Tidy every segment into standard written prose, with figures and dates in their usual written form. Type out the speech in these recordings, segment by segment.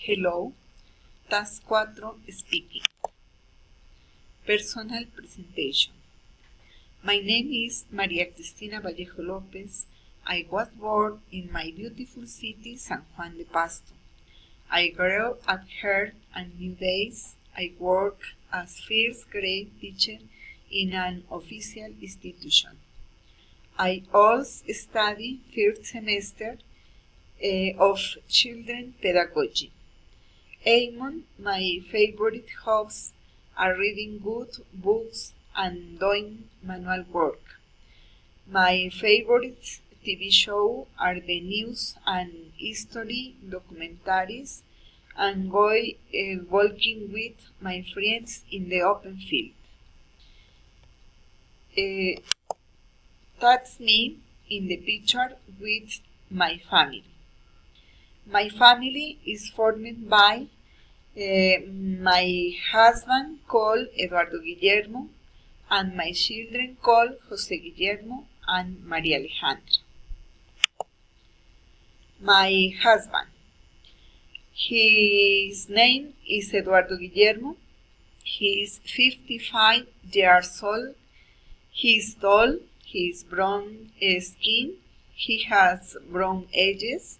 Hello, TAK4 speaking. Personal presentation. My name is Maria Cristina Vallejo Lopez. I was born in my beautiful city, San Juan de Pasto. I grew up here and nowadays I work as first grade teacher in an official institution. I also study first semester of children pedagogy. Among my favorite hobbies are reading good books and doing manual work. My favorite TV shows are the news and history documentaries and walking with my friends in the open field. That's me in the picture with my family. My family is formed by my husband called Eduardo Guillermo and my children called Jose Guillermo and Maria Alejandra. My husband, his name is Eduardo Guillermo. He is 55 years old. He is tall. He is brown skin. He has brown edges.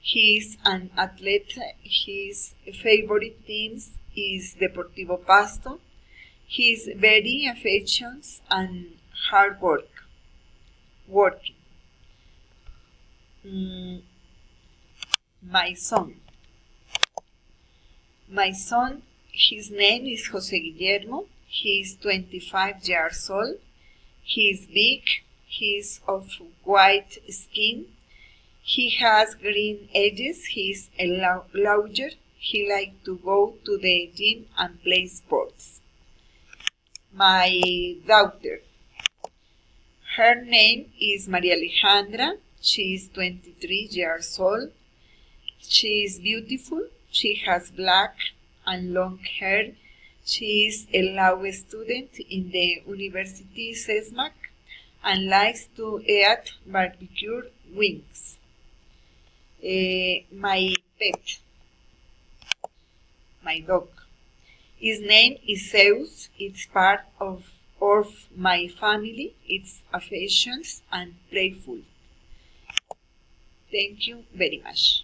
He is an athlete. His favorite team is Deportivo Pasto. He is very affectionate and hard working. My son, his name is Jose Guillermo. He is 25 years old. He is big. He is of white skin. He has green edges. He is a larger. He likes to go to the gym and play sports. My daughter. Her name is Maria Alejandra. She is 23 years old. She is beautiful. She has black and long hair. She is a law student in the University CESMAC and likes to eat barbecue wings. My pet, my dog. His name is Zeus. It's part of my family. It's affectionate and playful. Thank you very much.